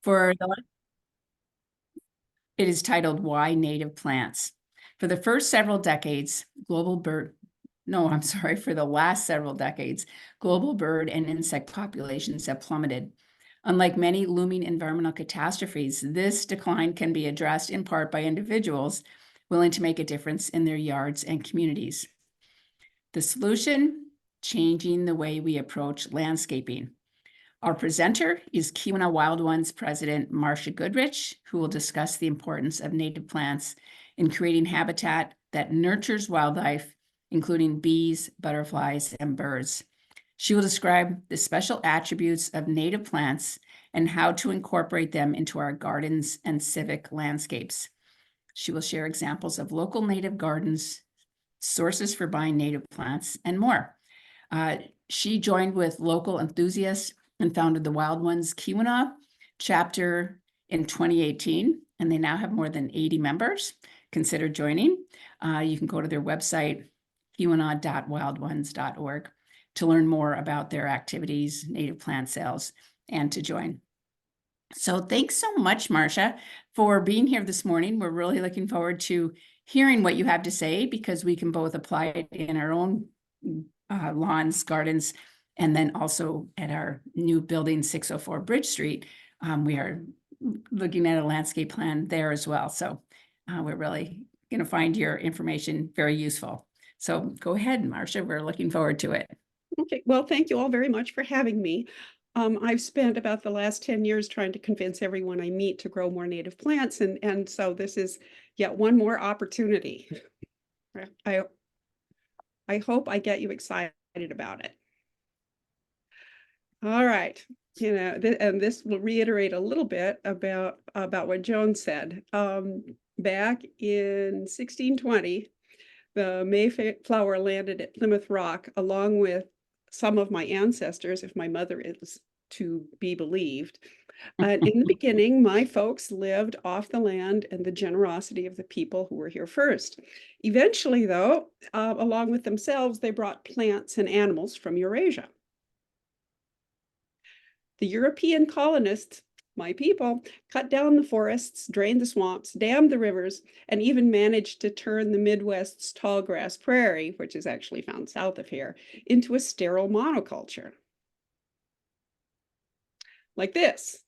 For the It is titled Why Native Plants. For the first several decades, for the last several decades, global bird and insect populations have plummeted. Unlike many looming environmental catastrophes, this decline can be addressed in part by individuals willing to make a difference in their yards and communities. The solution: changing the way we approach landscaping. Our presenter is Keweenaw Wild Ones President Marcia Goodrich, who will discuss the importance of native plants in creating habitat that nurtures wildlife, including bees, butterflies, and birds. She will describe the special attributes of native plants and how to incorporate them into our gardens and civic landscapes. She will share examples of local native gardens, sources for buying native plants, and more. She joined with local enthusiasts and founded the Wild Ones Keweenaw chapter in 2018, and they now have more than 80 members. Consider joining. You can go to their website, keweenaw.wildones.org, to learn more about their activities, native plant sales, and to join. So thanks so much, Marcia, for being here this morning. We're really looking forward to hearing what you have to say, because we can both apply it in our own lawns, gardens, and then also at our new building, 604 Bridge Street. We are looking at a landscape plan there as well. So we're really going to find your information very useful. So go ahead, Marcia. We're looking forward to it. Okay, well, thank you all very much for having me. I've spent about the last 10 years trying to convince everyone I meet to grow more native plants, and so this is yet one more opportunity. I hope I get you excited about it. All right, and this will reiterate a little bit about what Joan said. Back in 1620, the Mayflower landed at Plymouth Rock, along with some of my ancestors, if my mother is to be believed. In the beginning, my folks lived off the land and the generosity of the people who were here first. Eventually, though, along with themselves, they brought plants and animals from Eurasia. The European colonists, my people, cut down the forests, drained the swamps, dammed the rivers, and even managed to turn the Midwest's tall grass prairie, which is actually found south of here, into a sterile monoculture. Like this.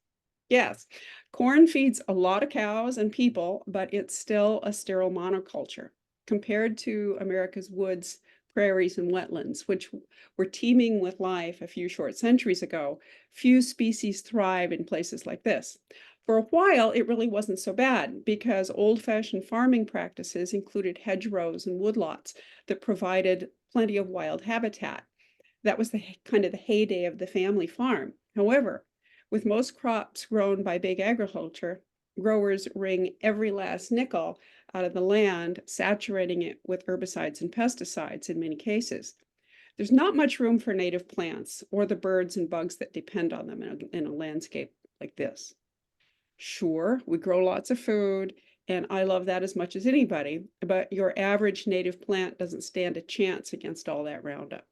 Yes, corn feeds a lot of cows and people, but it's still a sterile monoculture compared to America's woods, prairies, and wetlands, which were teeming with life a few short centuries ago. Few species thrive in places like this. For a while, it really wasn't so bad, because old-fashioned farming practices included hedgerows and woodlots that provided plenty of wild habitat. That was the kind of the heyday of the family farm. However, with most crops grown by big agriculture, growers wring every last nickel out of the land, saturating it with herbicides and pesticides in many cases. There's not much room for native plants or the birds and bugs that depend on them in a landscape like this. Sure, we grow lots of food, and I love that as much as anybody, but your average native plant doesn't stand a chance against all that Roundup.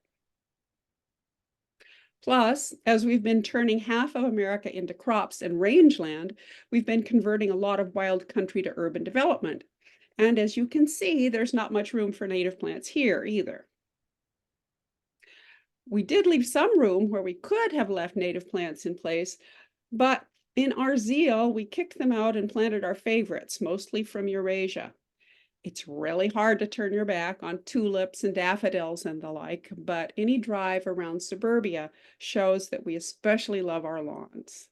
Plus, as we've been turning half of America into crops and rangeland, we've been converting a lot of wild country to urban development. And as you can see, there's not much room for native plants here either. We did leave some room where we could have left native plants in place, but in our zeal, we kicked them out and planted our favorites, mostly from Eurasia. It's really hard to turn your back on tulips and daffodils and the like, but any drive around suburbia shows that we especially love our lawns.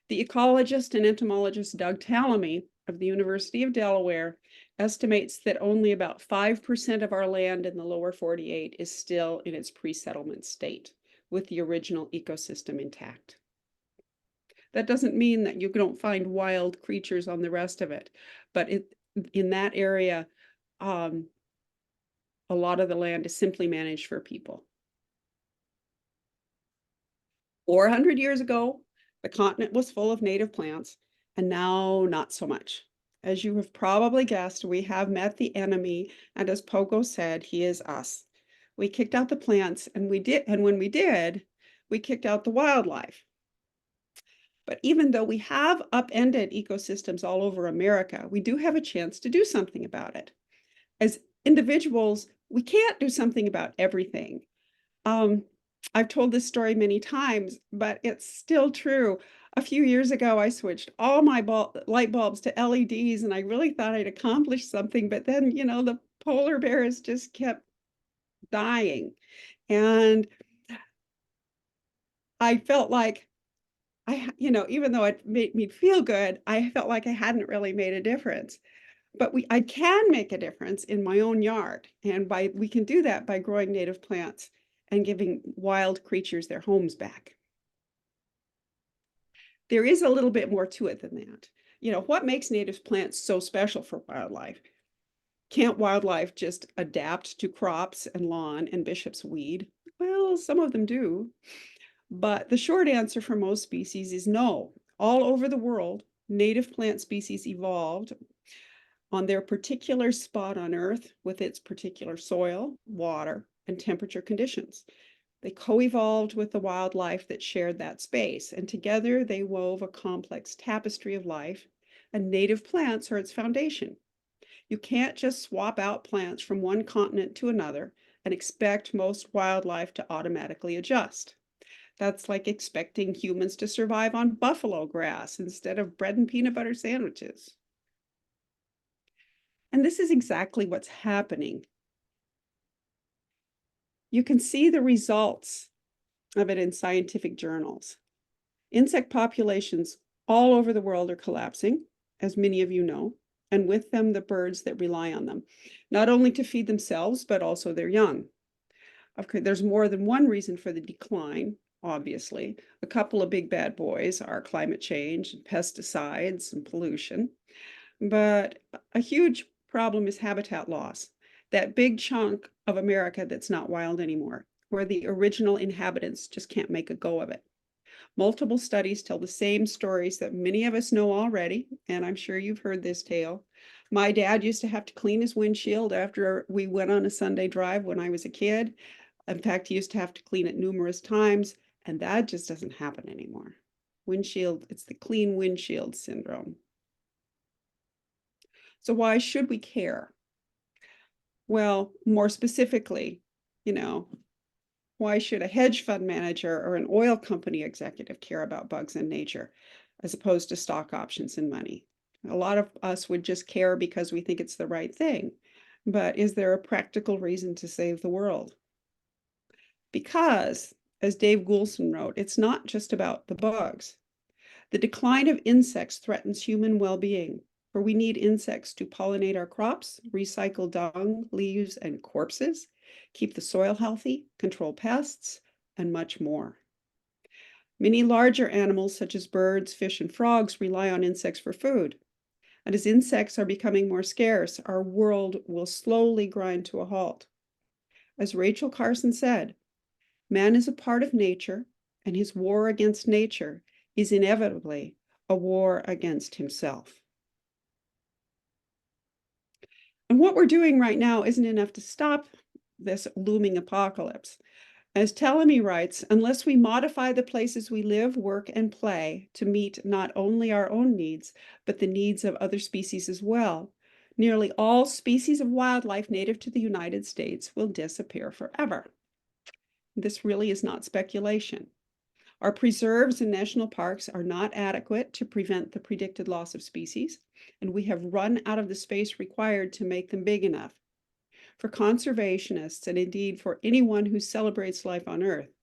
The ecologist and entomologist Doug Tallamy of the University of Delaware estimates that only about 5% of our land in the lower 48 is still in its pre-settlement state, with the original ecosystem intact. That doesn't mean that you don't find wild creatures on the rest of it, but in that area, a lot of the land is simply managed for people. 400 years ago, the continent was full of native plants, and now not so much. As you have probably guessed, we have met the enemy, and as Pogo said, he is us. We kicked out the plants, and when we did, we kicked out the wildlife. But even though we have upended ecosystems all over America, we do have a chance to do something about it. As individuals, we can't do something about everything. I've told this story many times, but it's still true. A few years ago, I switched all my light bulbs to LEDs, and I really thought I'd accomplished something. But then, the polar bears just kept dying. And I felt like even though it made me feel good, I felt like I hadn't really made a difference. But I can make a difference in my own yard, and we can do that by growing native plants and giving wild creatures their homes back. There is a little bit more to it than that. What makes native plants so special for wildlife? Can't wildlife just adapt to crops and lawn and bishop's weed? Well, some of them do. But the short answer for most species is no. All over the world, native plant species evolved on their particular spot on Earth with its particular soil, water, and temperature conditions. They co-evolved with the wildlife that shared that space, and together they wove a complex tapestry of life, and native plants are its foundation. You can't just swap out plants from one continent to another and expect most wildlife to automatically adjust. That's like expecting humans to survive on buffalo grass instead of bread and peanut butter sandwiches. And this is exactly what's happening. You can see the results of it in scientific journals. Insect populations all over the world are collapsing, as many of you know, and with them the birds that rely on them, not only to feed themselves, but also their young. Of course, there's more than one reason for the decline, obviously. A couple of big bad boys are climate change and pesticides and pollution. But a huge problem is habitat loss, that big chunk of America that's not wild anymore, where the original inhabitants just can't make a go of it. Multiple studies tell the same stories that many of us know already, and I'm sure you've heard this tale. My dad used to have to clean his windshield after we went on a Sunday drive when I was a kid. In fact, he used to have to clean it numerous times, and that just doesn't happen anymore. It's the clean windshield syndrome. So why should we care? Well, more specifically, why should a hedge fund manager or an oil company executive care about bugs in nature as opposed to stock options and money? A lot of us would just care because we think it's the right thing. But is there a practical reason to save the world? Because, as Dave Goulson wrote, it's not just about the bugs. The decline of insects threatens human well-being, for we need insects to pollinate our crops, recycle dung, leaves, and corpses, keep the soil healthy, control pests, and much more. Many larger animals, such as birds, fish, and frogs, rely on insects for food. And as insects are becoming more scarce, our world will slowly grind to a halt. As Rachel Carson said, man is a part of nature, and his war against nature is inevitably a war against himself. And what we're doing right now isn't enough to stop this looming apocalypse. As Tellamy writes, unless we modify the places we live, work, and play to meet not only our own needs, but the needs of other species as well, nearly all species of wildlife native to the United States will disappear forever. This really is not speculation. Our preserves and national parks are not adequate to prevent the predicted loss of species, and we have run out of the space required to make them big enough. For conservationists, and indeed for anyone who celebrates life on Earth,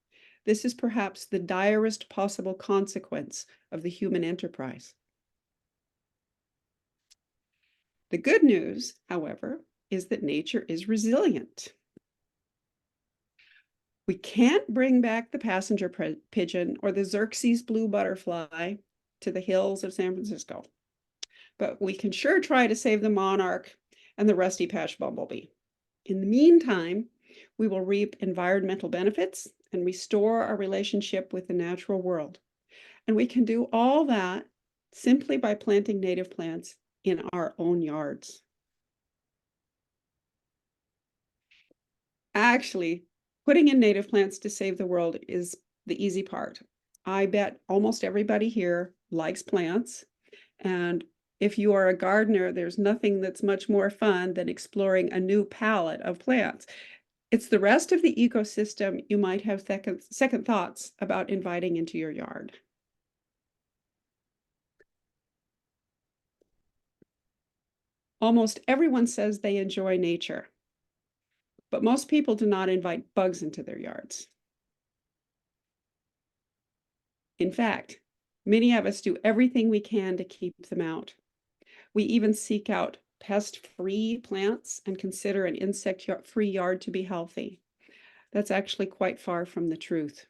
this is perhaps the direst possible consequence of the human enterprise. The good news, however, is that nature is resilient. We can't bring back the passenger pigeon or the Xerxes blue butterfly to the hills of San Francisco, but we can sure try to save the monarch and the rusty patch bumblebee. In the meantime, we will reap environmental benefits and restore our relationship with the natural world. And we can do all that simply by planting native plants in our own yards. Actually, putting in native plants to save the world is the easy part. I bet almost everybody here likes plants. And if you are a gardener, there's nothing that's much more fun than exploring a new palette of plants. It's the rest of the ecosystem you might have second thoughts about inviting into your yard. Almost everyone says they enjoy nature, but most people do not invite bugs into their yards. In fact, many of us do everything we can to keep them out. We even seek out pest-free plants and consider an insect-free yard to be healthy. That's actually quite far from the truth.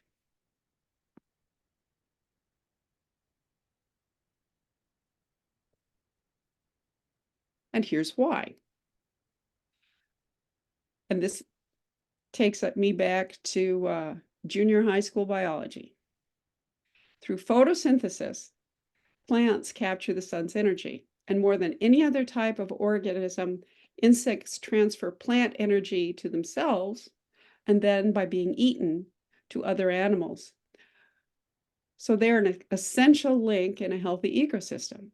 And here's why. And this takes me back to junior high school biology. Through photosynthesis, plants capture the sun's energy, and more than any other type of organism, insects transfer plant energy to themselves, and then by being eaten, to other animals. So they're an essential link in a healthy ecosystem.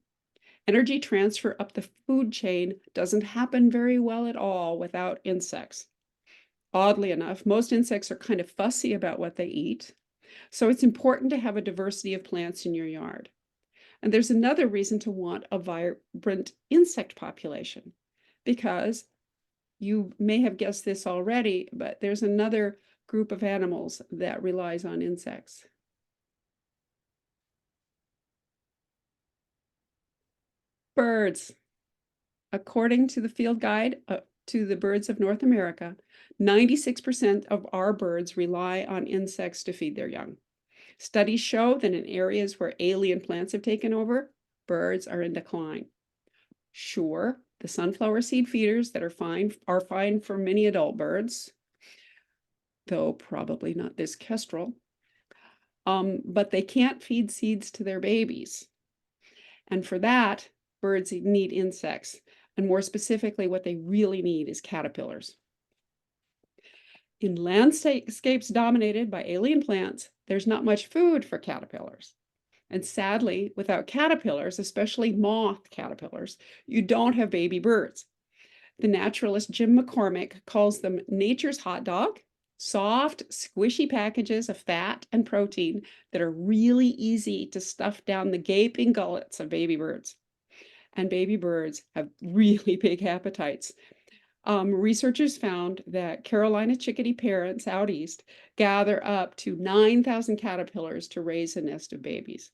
Energy transfer up the food chain doesn't happen very well at all without insects. Oddly enough, most insects are kind of fussy about what they eat, so it's important to have a diversity of plants in your yard. And there's another reason to want a vibrant insect population, because you may have guessed this already, but there's another group of animals that relies on insects. Birds. According to the Field Guide to the Birds of North America, 96% of our birds rely on insects to feed their young. Studies show that in areas where alien plants have taken over, birds are in decline. Sure, the sunflower seed feeders that are fine for many adult birds, though probably not this kestrel. But they can't feed seeds to their babies. And for that, birds need insects. And more specifically, what they really need is caterpillars. In landscapes dominated by alien plants, there's not much food for caterpillars. And sadly, without caterpillars, especially moth caterpillars, you don't have baby birds. The naturalist Jim McCormick calls them nature's hot dog, soft, squishy packages of fat and protein that are really easy to stuff down the gaping gullets of baby birds. And baby birds have really big appetites. Researchers found that Carolina chickadee parents out east gather up to 9,000 caterpillars to raise a nest of babies.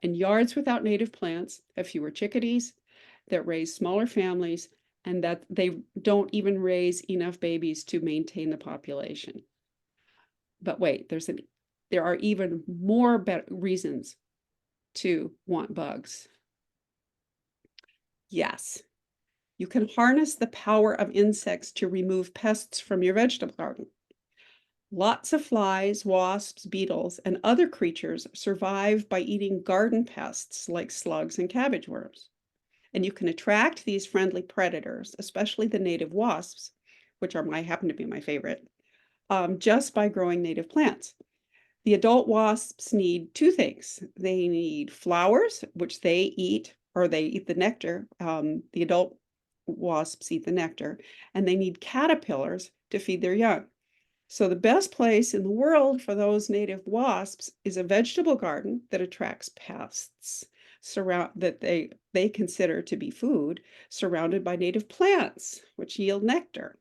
And yards without native plants have fewer chickadees that raise smaller families, and that they don't even raise enough babies to maintain the population. But wait, there are even more reasons to want bugs. Yes, you can harness the power of insects to remove pests from your vegetable garden. Lots of flies, wasps, beetles, and other creatures survive by eating garden pests like slugs and cabbage worms. And you can attract these friendly predators, especially the native wasps, which happen to be my favorite, just by growing native plants. The adult wasps need two things. They need flowers, which they eat, or they eat the nectar. The adult wasps eat the nectar, and they need caterpillars to feed their young. So the best place in the world for those native wasps is a vegetable garden that attracts pests that they consider to be food, surrounded by native plants, which yield nectar.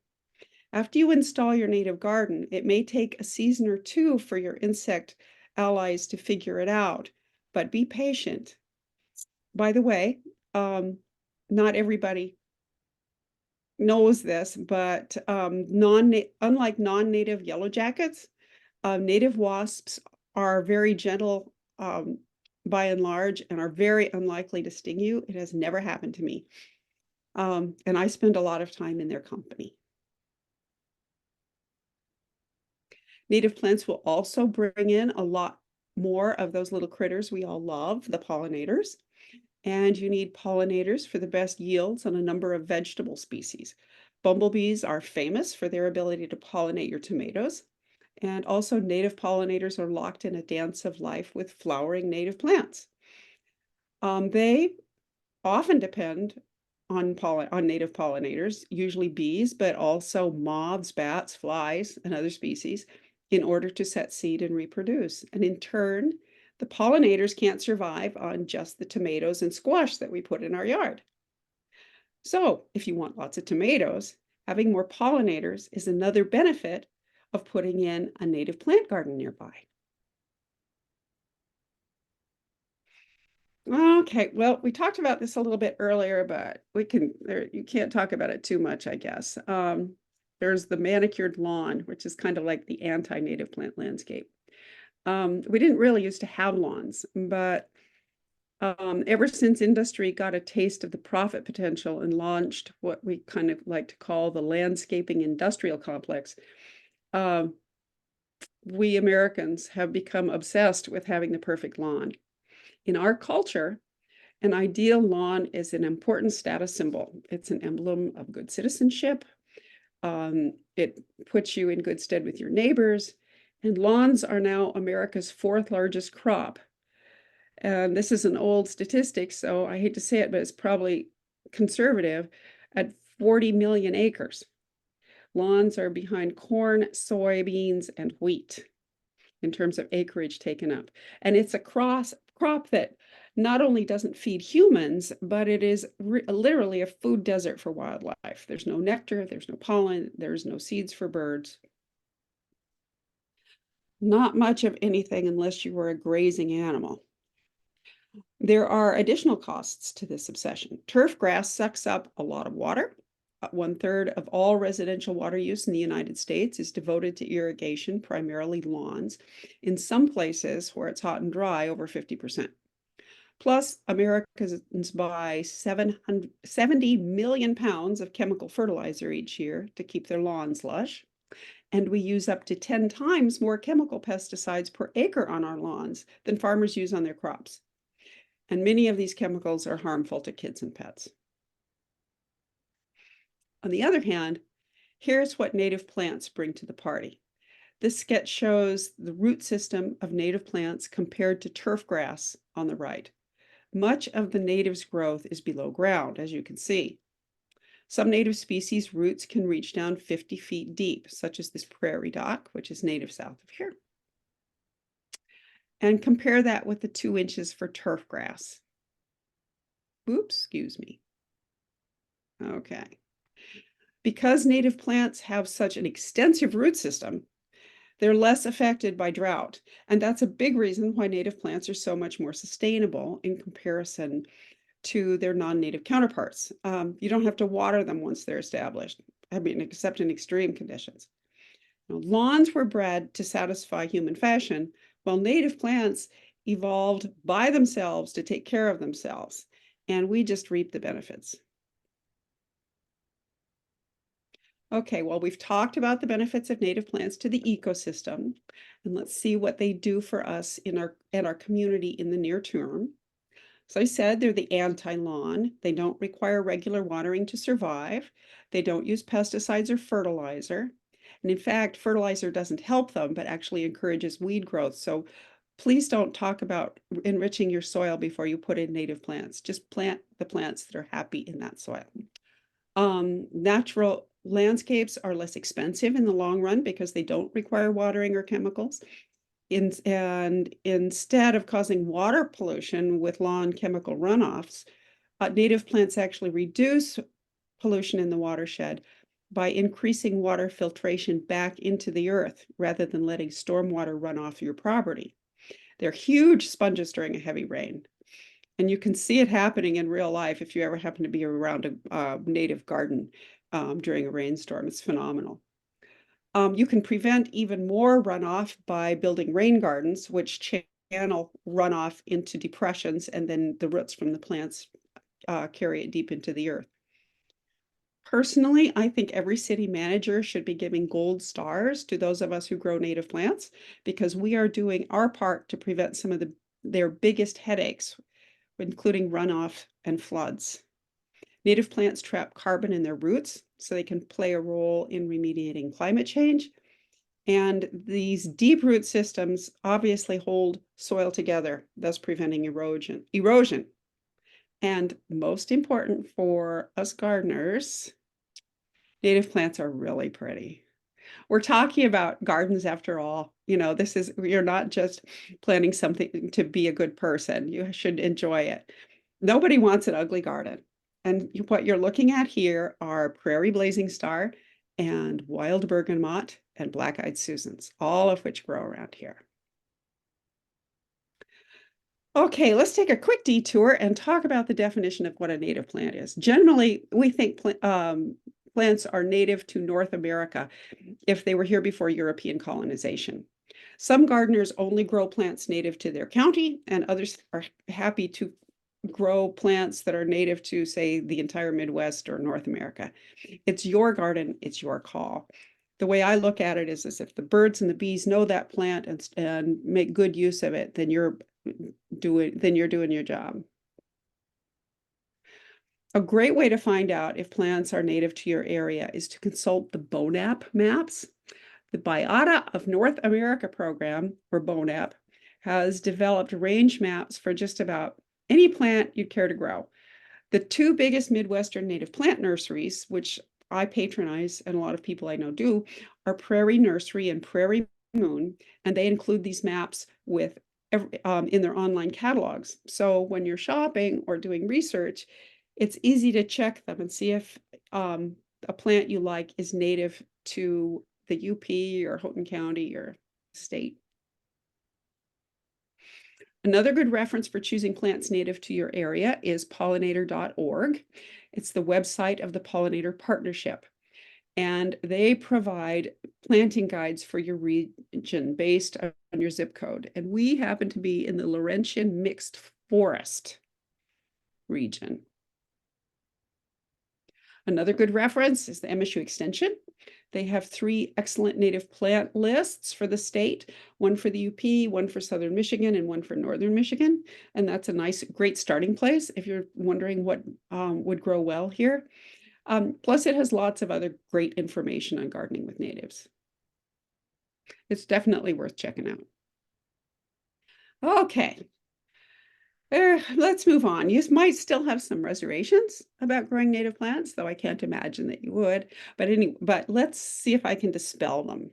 After you install your native garden, it may take a season or two for your insect allies to figure it out, but be patient. By the way, not everybody knows this, but unlike non-native yellow jackets, native wasps are very gentle by and large and are very unlikely to sting you. It has never happened to me. And I spend a lot of time in their company. Native plants will also bring in a lot more of those little critters we all love, the pollinators. And you need pollinators for the best yields on a number of vegetable species. Bumblebees are famous for their ability to pollinate your tomatoes, And also native pollinators are locked in a dance of life with flowering native plants. They often depend on native pollinators, usually bees, but also moths, bats, flies, and other species, in order to set seed and reproduce. And in turn, the pollinators can't survive on just the tomatoes and squash that we put in our yard. So if you want lots of tomatoes, having more pollinators is another benefit of putting in a native plant garden nearby. Okay, well, we talked about this a little bit earlier, but you can't talk about it too much, I guess. There's the manicured lawn, which is kind of like the anti-native plant landscape. We didn't really used to have lawns, but ever since industry got a taste of the profit potential and launched what we kind of like to call the landscaping industrial complex, we Americans have become obsessed with having the perfect lawn. In our culture, an ideal lawn is an important status symbol. It's an emblem of good citizenship. It puts you in good stead with your neighbors. And lawns are now America's fourth largest crop. And this is an old statistic, so I hate to say it, but it's probably conservative at 40 million acres. Lawns are behind corn, soybeans, and wheat in terms of acreage taken up. And it's a crop that not only doesn't feed humans, but it is literally a food desert for wildlife. There's no nectar, there's no pollen, there's no seeds for birds. Not much of anything unless you were a grazing animal. There are additional costs to this obsession. Turf grass sucks up a lot of water. 1/3 of all residential water use in the United States is devoted to irrigation, primarily lawns. In some places where it's hot and dry, over 50%. Plus, Americans buy 70 million pounds of chemical fertilizer each year to keep their lawns lush. And we use up to 10 times more chemical pesticides per acre on our lawns than farmers use on their crops. And many of these chemicals are harmful to kids and pets. On the other hand, here's what native plants bring to the party. This sketch shows the root system of native plants compared to turf grass on the right. Much of the native's growth is below ground, as you can see. Some native species' roots can reach down 50 feet deep, such as this prairie dock, which is native south of here. And compare that with the 2 inches for turf grass. Oops, excuse me. Okay. Because native plants have such an extensive root system, they're less affected by drought. And that's a big reason why native plants are so much more sustainable in comparison to their non-native counterparts. You don't have to water them once they're established, I mean, except in extreme conditions. Now, lawns were bred to satisfy human fashion, while native plants evolved by themselves to take care of themselves, and we just reap the benefits. Okay, well, we've talked about the benefits of native plants to the ecosystem, and let's see what they do for us in our community in the near term. So I said they're the anti-lawn. They don't require regular watering to survive. They don't use pesticides or fertilizer. And in fact, fertilizer doesn't help them, but actually encourages weed growth. So please don't talk about enriching your soil before you put in native plants. Just plant the plants that are happy in that soil. Natural landscapes are less expensive in the long run because they don't require watering or chemicals. And instead of causing water pollution with lawn chemical runoffs, native plants actually reduce pollution in the watershed by increasing water filtration back into the earth rather than letting stormwater run off your property. They're huge sponges during a heavy rain. And you can see it happening in real life if you ever happen to be around a native garden during a rainstorm. It's phenomenal. You can prevent even more runoff by building rain gardens, which channel runoff into depressions, and then the roots from the plants carry it deep into the earth. Personally, I think every city manager should be giving gold stars to those of us who grow native plants, because we are doing our part to prevent some of their biggest headaches, including runoff and floods. Native plants trap carbon in their roots, so they can play a role in remediating climate change. And these deep root systems obviously hold soil together, thus preventing erosion. And most important for us gardeners, native plants are really pretty. We're talking about gardens after all. You're not just planting something to be a good person. You should enjoy it. Nobody wants an ugly garden. And what you're looking at here are prairie blazing star and wild bergamot and black-eyed Susans, all of which grow around here. Okay, let's take a quick detour and talk about the definition of what a native plant is. Generally, we think plants are native to North America if they were here before European colonization. Some gardeners only grow plants native to their county, and others are happy to grow plants that are native to, say, the entire Midwest or North America. It's your garden, it's your call. The way I look at it is as if the birds and the bees know that plant and make good use of it, then you're doing your job. A great way to find out if plants are native to your area is to consult the BONAP maps. The Biota of North America program, or BONAP, has developed range maps for just about any plant you'd care to grow. The two biggest Midwestern native plant nurseries, which I patronize and a lot of people I know do, are Prairie Nursery and Prairie Moon, and they include these maps with in their online catalogs. So when you're shopping or doing research, it's easy to check them and see if a plant you like is native to the UP or Houghton County or state. Another good reference for choosing plants native to your area is pollinator.org. It's the website of the Pollinator Partnership, and they provide planting guides for your region based on your zip code. And we happen to be in the Laurentian Mixed Forest region. Another good reference is the MSU Extension. They have 3 excellent native plant lists for the state, one for the UP, one for Southern Michigan, and one for Northern Michigan. And that's a nice, great starting place if you're wondering what would grow well here. Plus, it has lots of other great information on gardening with natives. It's definitely worth checking out. Okay. Let's move on. You might still have some reservations about growing native plants, though I can't imagine that you would. But let's see if I can dispel them.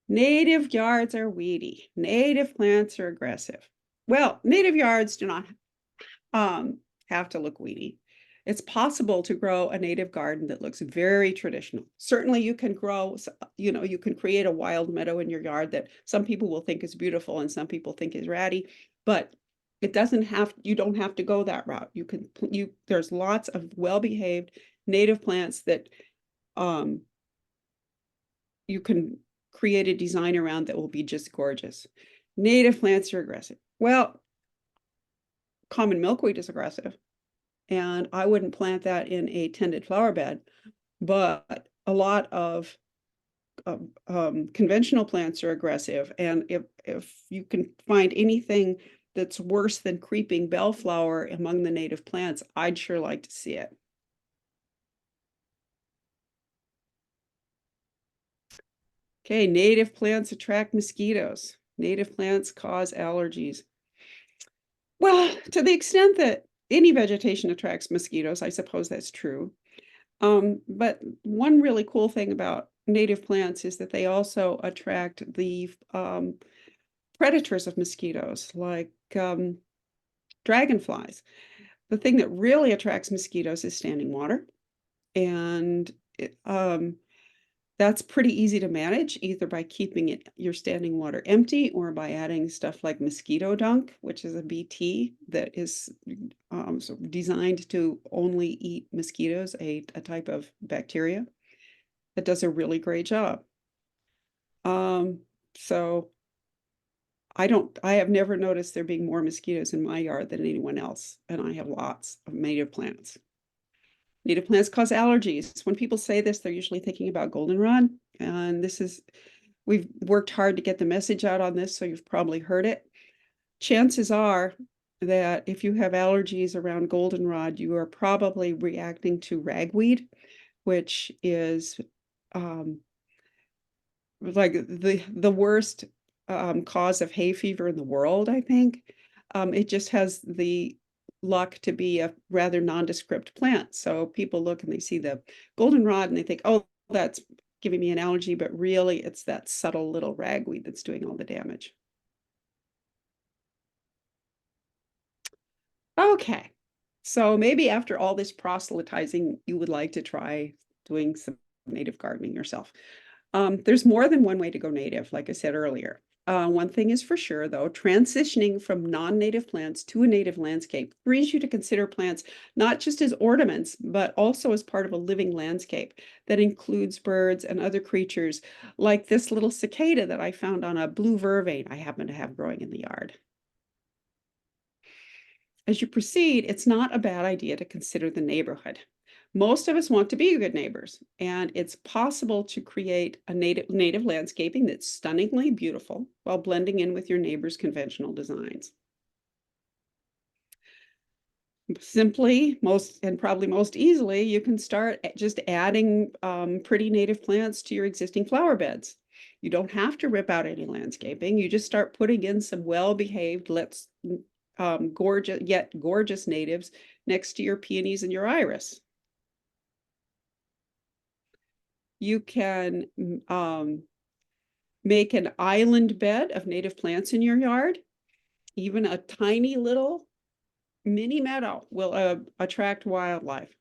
Native yards are weedy. Native plants are aggressive. Well, native yards do not have to look weedy. It's possible to grow a native garden that looks very traditional. Certainly you can grow, you can create a wild meadow in your yard that some people will think is beautiful and some people think is ratty, but you don't have to go that route. There's lots of well-behaved native plants that you can create a design around that will be just gorgeous. Native plants are aggressive. Well, common milkweed is aggressive, and I wouldn't plant that in a tended flower bed, but a lot of conventional plants are aggressive. And if you can find anything that's worse than creeping bellflower among the native plants, I'd sure like to see it. Okay, native plants attract mosquitoes. Native plants cause allergies. Well, to the extent that any vegetation attracts mosquitoes, I suppose that's true. But one really cool thing about native plants is that they also attract the predators of mosquitoes, like dragonflies. The thing that really attracts mosquitoes is standing water. And that's pretty easy to manage, either by keeping your standing water empty or by adding stuff like mosquito dunk, which is a BT that is designed to only eat mosquitoes, a type of bacteria that does a really great job. So I have never noticed there being more mosquitoes in my yard than anyone else, and I have lots of native plants. Native plants cause allergies. When people say this, they're usually thinking about goldenrod. And we've worked hard to get the message out on this, so you've probably heard it. Chances are that if you have allergies around goldenrod, you are probably reacting to ragweed, which is like the worst cause of hay fever in the world, I think. It just has the luck to be a rather nondescript plant. So people look and they see the goldenrod and they think, oh, that's giving me an allergy, but really it's that subtle little ragweed that's doing all the damage. Okay, so maybe after all this proselytizing, you would like to try doing some native gardening yourself. There's more than one way to go native, like I said earlier. One thing is for sure, though, transitioning from non-native plants to a native landscape brings you to consider plants not just as ornaments, but also as part of a living landscape that includes birds and other creatures, like this little cicada that I found on a blue vervain I happen to have growing in the yard. As you proceed, it's not a bad idea to consider the neighborhood. Most of us want to be good neighbors, and it's possible to create a native landscaping that's stunningly beautiful while blending in with your neighbor's conventional designs. Simply, probably most easily, you can start just adding pretty native plants to your existing flower beds. You don't have to rip out any landscaping. You just start putting in some well-behaved, gorgeous natives next to your peonies and your iris. You can make an island bed of native plants in your yard. Even a tiny little mini meadow will attract wildlife.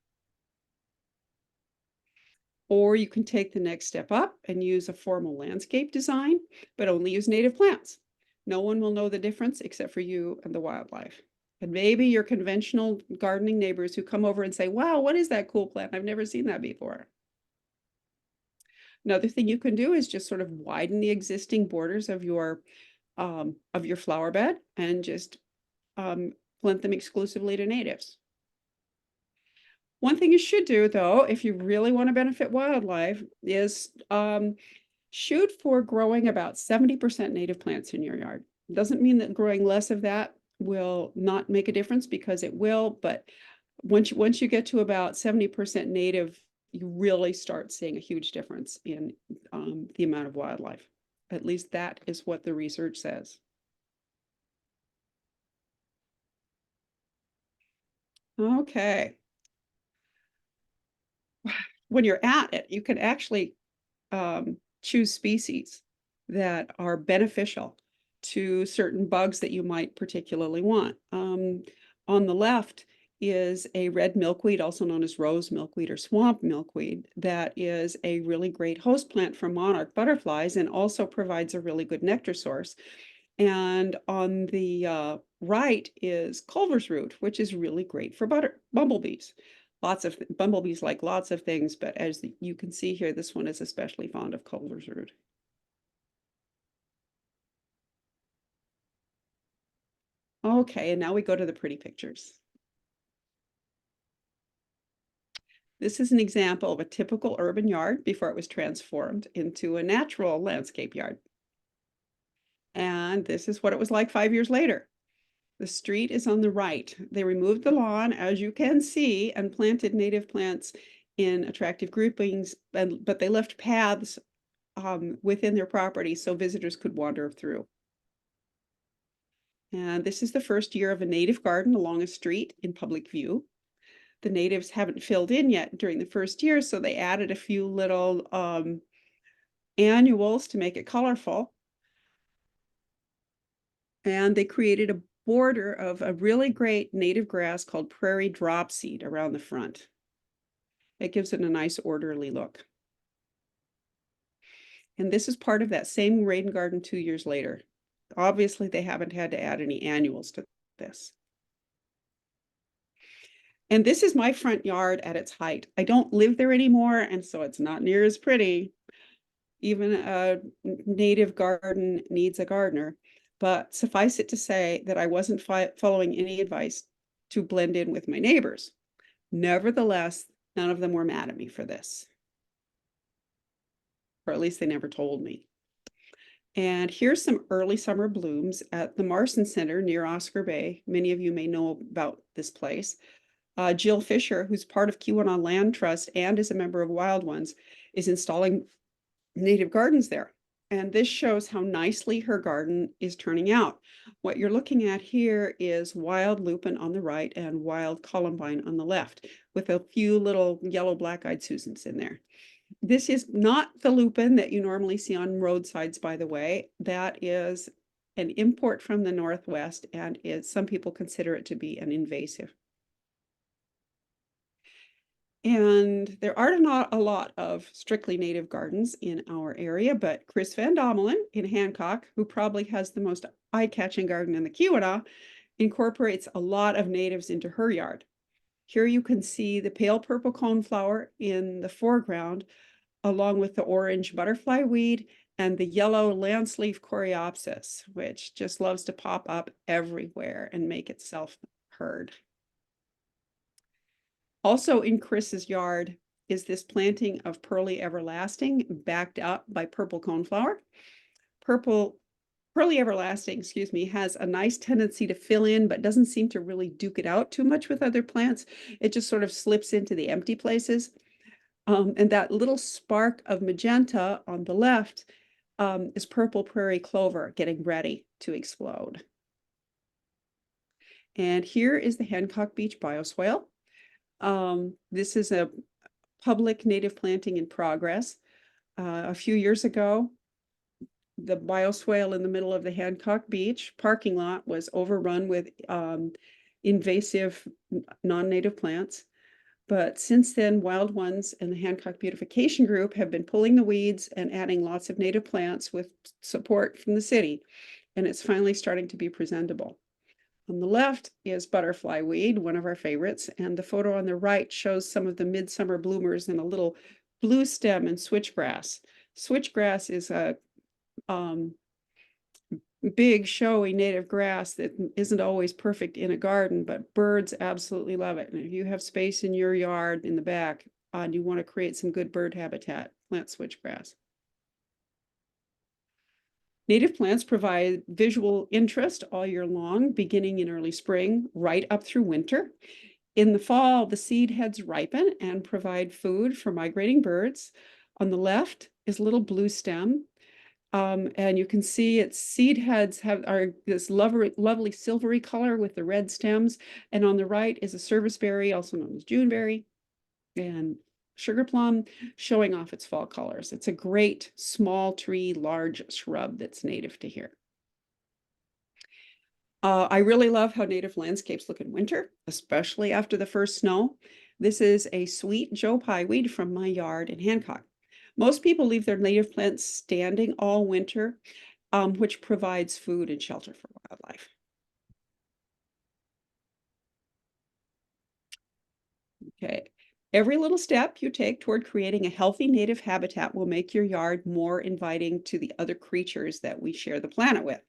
Or you can take the next step up and use a formal landscape design, but only use native plants. No one will know the difference except for you and the wildlife. And maybe your conventional gardening neighbors who come over and say, wow, what is that cool plant? I've never seen that before. Another thing you can do is just sort of widen the existing borders of your flower bed and just plant them exclusively to natives. One thing you should do, though, if you really want to benefit wildlife, is shoot for growing about 70% native plants in your yard. Doesn't mean that growing less of that will not make a difference, because it will, but once you get to about 70% native, you really start seeing a huge difference in the amount of wildlife. At least that is what the research says. Okay. When you're at it, you can actually choose species that are beneficial to certain bugs that you might particularly want. On the left is a red milkweed, also known as rose milkweed or swamp milkweed, that is a really great host plant for monarch butterflies and also provides a really good nectar source. And on the right is Culver's root, which is really great for bumblebees. Bumblebees like lots of things, but as you can see here, this one is especially fond of Culver's root. Okay, and now we go to the pretty pictures. This is an example of a typical urban yard before it was transformed into a natural landscape yard. And this is what it was like 5 years later. The street is on the right. They removed the lawn, as you can see, and planted native plants in attractive groupings, but they left paths within their property so visitors could wander through. And this is the first year of a native garden along a street in public view. The natives haven't filled in yet during the first year, so they added a few little annuals to make it colorful. And they created a border of a really great native grass called prairie dropseed around the front. It gives it a nice orderly look. And this is part of that same rain garden 2 years later. Obviously, they haven't had to add any annuals to this. And this is my front yard at its height. I don't live there anymore, and so it's not near as pretty. Even a native garden needs a gardener. But suffice it to say that I wasn't following any advice to blend in with my neighbors. Nevertheless, none of them were mad at me for this. Or at least they never told me. And here's some early summer blooms at the Marson Center near Oscar Bay. Many of you may know about this place. Jill Fisher, who's part of Keweenaw Land Trust and is a member of Wild Ones, is installing native gardens there. And this shows how nicely her garden is turning out. What you're looking at here is wild lupin on the right and wild columbine on the left, with a few little yellow black-eyed Susans in there. This is not the lupin that you normally see on roadsides, by the way. That is an import from the Northwest, and some people consider it to be an invasive. And there are not a lot of strictly native gardens in our area, but Chris Van Dommelen in Hancock, who probably has the most eye-catching garden in the Keweenaw, incorporates a lot of natives into her yard. Here you can see the pale purple coneflower in the foreground, along with the orange butterfly weed and the yellow lanceleaf coreopsis, which just loves to pop up everywhere and make itself heard. Also in Chris's yard is this planting of Pearly Everlasting, backed up by purple coneflower. Pearly Everlasting, excuse me, has a nice tendency to fill in, but doesn't seem to really duke it out too much with other plants. It just sort of slips into the empty places. And that little spark of magenta on the left is purple prairie clover getting ready to explode. And here is the Hancock Beach bioswale. This is a public native planting in progress. A few years ago, the bioswale in the middle of the Hancock Beach parking lot was overrun with invasive non-native plants. But since then, Wild Ones and the Hancock Beautification Group have been pulling the weeds and adding lots of native plants with support from the city. And it's finally starting to be presentable. On the left is butterfly weed, one of our favorites, and the photo on the right shows some of the midsummer bloomers and a little blue stem and switchgrass. Switchgrass is a big, showy native grass that isn't always perfect in a garden, but birds absolutely love it. And if you have space in your yard in the back and you want to create some good bird habitat, plant switchgrass. Native plants provide visual interest all year long, beginning in early spring, right up through winter. In the fall, the seed heads ripen and provide food for migrating birds. On the left is a little blue stem. And you can see its seed heads are this lovely silvery color with the red stems. And on the right is a serviceberry, also known as Juneberry, and sugar plum, showing off its fall colors. It's a great small tree, large shrub that's native to here. I really love how native landscapes look in winter, especially after the first snow. This is a sweet Joe pieweed from my yard in Hancock. Most people leave their native plants standing all winter, which provides food and shelter for wildlife. Okay. Every little step you take toward creating a healthy native habitat will make your yard more inviting to the other creatures that we share the planet with.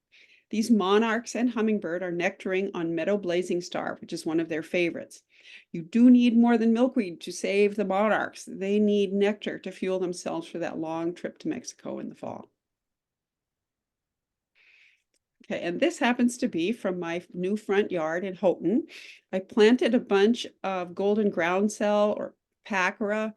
These monarchs and hummingbird are nectaring on meadow blazing star, which is one of their favorites. You do need more than milkweed to save the monarchs. They need nectar to fuel themselves for that long trip to Mexico in the fall. Okay, and this happens to be from my new front yard in Houghton. I planted a bunch of golden groundsel, or pacra,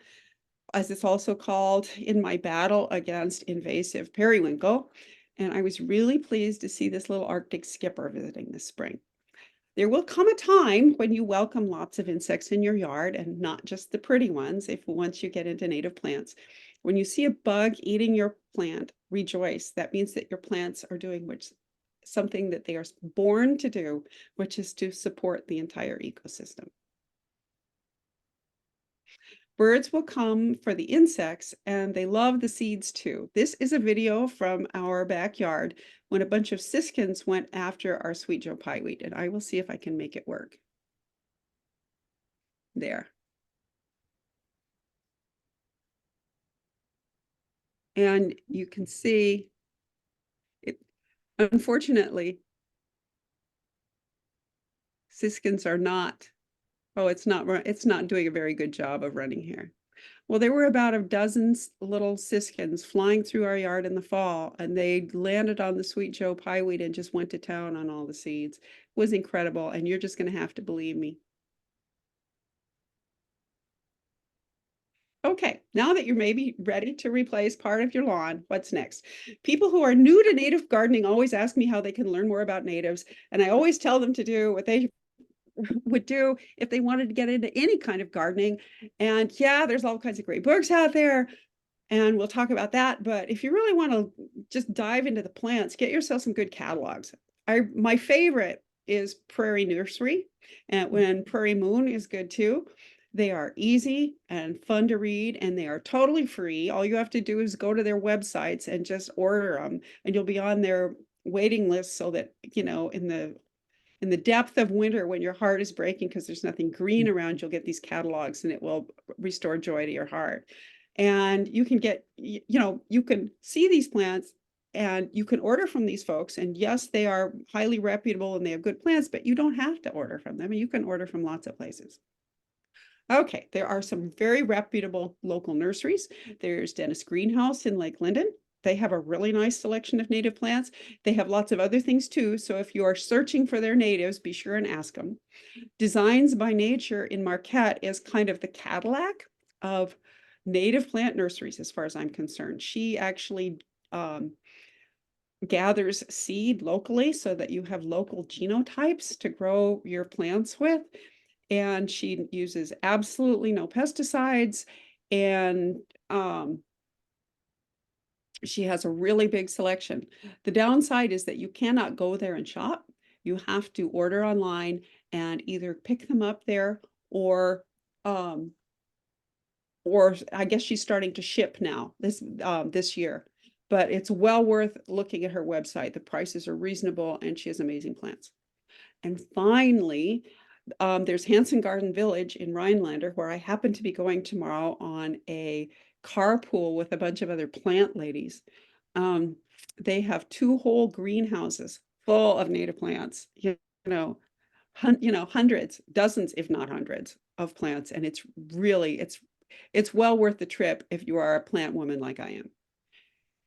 as it's also called, in my battle against invasive periwinkle. And I was really pleased to see this little Arctic skipper visiting this spring. There will come a time when you welcome lots of insects in your yard, and not just the pretty ones, once you get into native plants. When you see a bug eating your plant, rejoice. That means that your plants are doing something that they are born to do, which is to support the entire ecosystem. Birds will come for the insects, and they love the seeds too. This is a video from our backyard when a bunch of siskins went after our sweet Joe pieweed, and I will see if I can make it work. There. And you can see it, unfortunately, siskins are not, it's not doing a very good job of running here. Well, there were about a dozen little siskins flying through our yard in the fall, and they landed on the sweet Joe pieweed and just went to town on all the seeds. It was incredible, and you're just going to have to believe me. Okay, now that you're maybe ready to replace part of your lawn, what's next? People who are new to native gardening always ask me how they can learn more about natives, and I always tell them to do what they would do if they wanted to get into any kind of gardening. And yeah, there's all kinds of great books out there, and we'll talk about that. But if you really want to just dive into the plants, get yourself some good catalogs. My favorite is Prairie Nursery, and when Prairie Moon is good too. They are easy and fun to read, and they are totally free. All you have to do is go to their websites and just order them, and you'll be on their waiting list so that, in the depth of winter when your heart is breaking because there's nothing green around, you'll get these catalogs and it will restore joy to your heart. And you can get, you can see these plants and you can order from these folks. And yes, they are highly reputable and they have good plants, but you don't have to order from them. And you can order from lots of places. Okay, there are some very reputable local nurseries. There's Dennis Greenhouse in Lake Linden. They have a really nice selection of native plants. They have lots of other things too. So if you are searching for their natives, be sure and ask them. Designs by Nature in Marquette is kind of the Cadillac of native plant nurseries, as far as I'm concerned. She actually gathers seed locally so that you have local genotypes to grow your plants with. And she uses absolutely no pesticides. And she has a really big selection. The downside is that you cannot go there and shop. You have to order online and either pick them up there or I guess she's starting to ship now this year. But it's well worth looking at her website. The prices are reasonable and she has amazing plants. And finally, there's Hanson Garden Village in Rhinelander, where I happen to be going tomorrow on a carpool with a bunch of other plant ladies. They have 2 whole greenhouses full of native plants, hundreds, dozens, if not hundreds of plants. And it's really, it's well worth the trip if you are a plant woman like I am.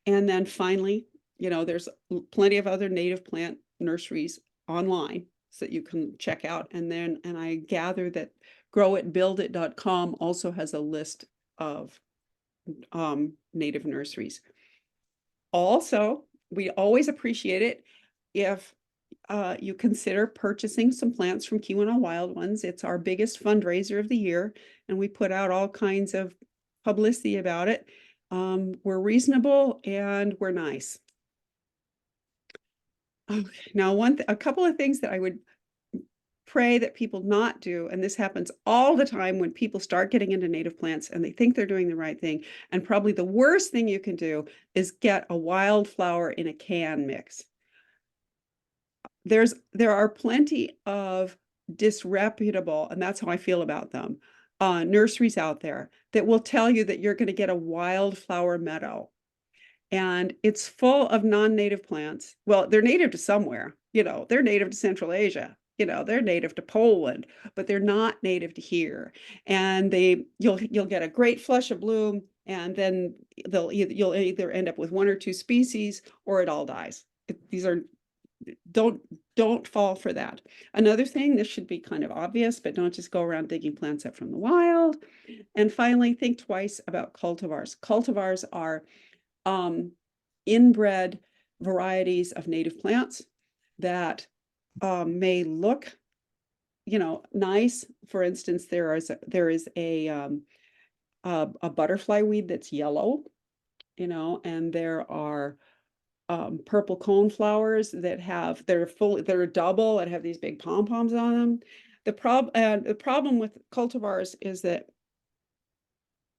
And then finally, there's plenty of other native plant nurseries online so that you can check out. And I gather that growitbuildit.com also has a list of native nurseries. Also, we always appreciate it if you consider purchasing some plants from Keweenaw Wild Ones. It's our biggest fundraiser of the year, and we put out all kinds of publicity about it. We're reasonable and we're nice. Okay, now a couple of things that I would pray that people not do, and this happens all the time when people start getting into native plants and they think they're doing the right thing. And probably the worst thing you can do is get a wildflower in a can mix. There are plenty of disreputable, and that's how I feel about them, nurseries out there that will tell you that you're going to get a wildflower meadow. And it's full of non-native plants. Well, they're native to somewhere, they're native to Central Asia, they're native to Poland, but they're not native to here. And you'll get a great flush of bloom, and then you'll either end up with 1 or 2 species or it all dies. Don't fall for that. Another thing, this should be kind of obvious, but don't just go around digging plants up from the wild. And finally, think twice about cultivars. Cultivars are inbred varieties of native plants that may look, nice. For instance, there is a butterfly weed that's yellow, and there are purple cone flowers that they're double and have these big pom-poms on them. The problem with cultivars is that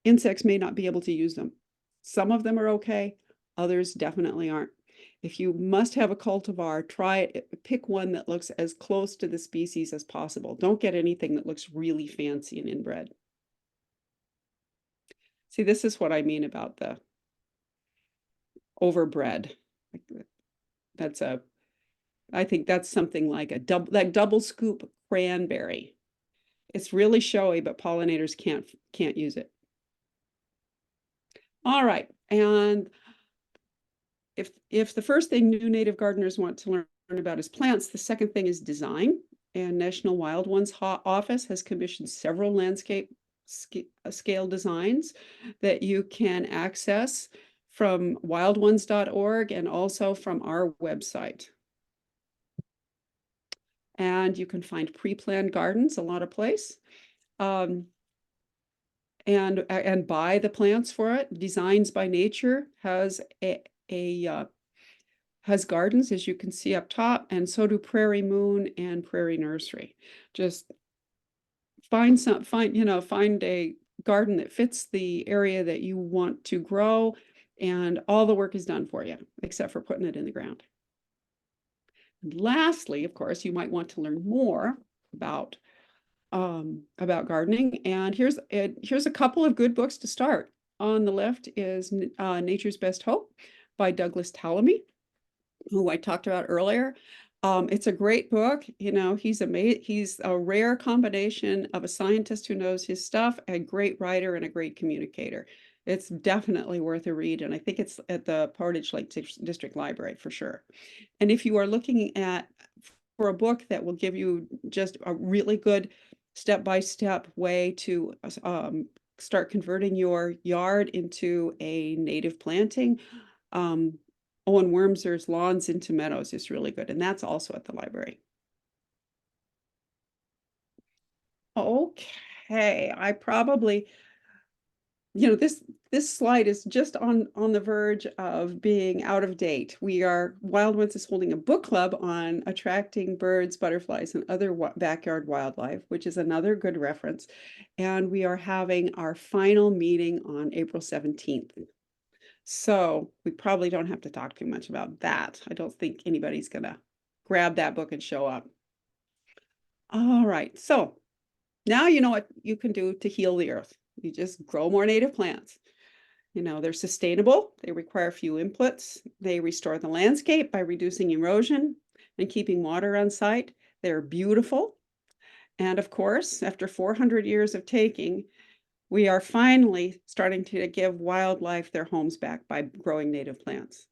insects may not be able to use them. Some of them are okay, others definitely aren't. If you must have a cultivar, pick one that looks as close to the species as possible. Don't get anything that looks really fancy and inbred. See, this is what I mean about the overbred. I think that's something like like double scoop cranberry. It's really showy, but pollinators can't use it. All right, and if the first thing new native gardeners want to learn about is plants, the second thing is design. And National Wild Ones Office has commissioned several landscape scale designs that you can access from wildones.org and also from our website. And you can find pre-planned gardens a lot of place. And buy the plants for it. Designs by Nature has has gardens, as you can see up top, and so do Prairie Moon and Prairie Nursery. Just find a garden that fits the area that you want to grow, and all the work is done for you, except for putting it in the ground. And lastly, of course, you might want to learn more about gardening. And here's a couple of good books to start. On the left is Nature's Best Hope by Douglas Tallamy, who I talked about earlier. It's a great book. You know, he's a rare combination of a scientist who knows his stuff, a great writer, and a great communicator. It's definitely worth a read, and I think it's at the Portage Lake District Library for sure. And if you are looking for a book that will give you just a really good step-by-step way to start converting your yard into a native planting, Owen Wormser's Lawns into Meadows is really good, and that's also at the library. Okay, I probably, this slide is just on the verge of being out of date. Wild Ones is holding a book club on attracting birds, butterflies, and other backyard wildlife, which is another good reference. And we are having our final meeting on April 17th. So we probably don't have to talk too much about that. I don't think anybody's gonna grab that book and show up. All right, so now you know what you can do to heal the earth. You just grow more native plants. You know, they're sustainable, they require few inputs, they restore the landscape by reducing erosion and keeping water on site. They're beautiful. And of course, after 400 years of taking, we are finally starting to give wildlife their homes back by growing native plants.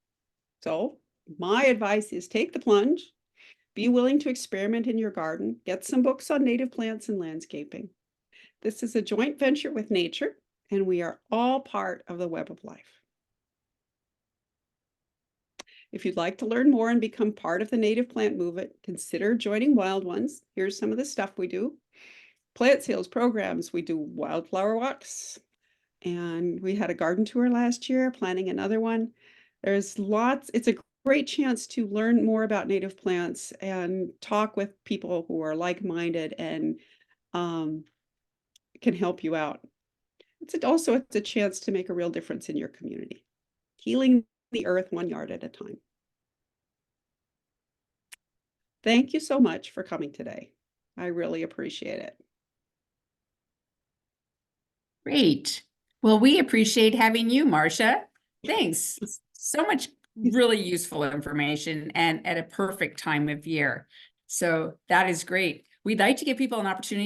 So my advice is take the plunge, be willing to experiment in your garden, get some books on native plants and landscaping. This is a joint venture with nature, and we are all part of the web of life. If you'd like to learn more and become part of the native plant movement, consider joining Wild Ones. Here's some of the stuff we do. Plant sales programs, we do wildflower walks, and we had a garden tour last year, planning another one. There's lots, it's a great chance to learn more about native plants and talk with people who are like-minded and can help you out. It's a chance to make a real difference in your community. Healing the earth one yard at a time. Thank you so much for coming today. I really appreciate it. Great. Well, we appreciate having you, Marcia. Thanks. So much really useful information and at a perfect time of year. So that is great. We'd like to give people an opportunity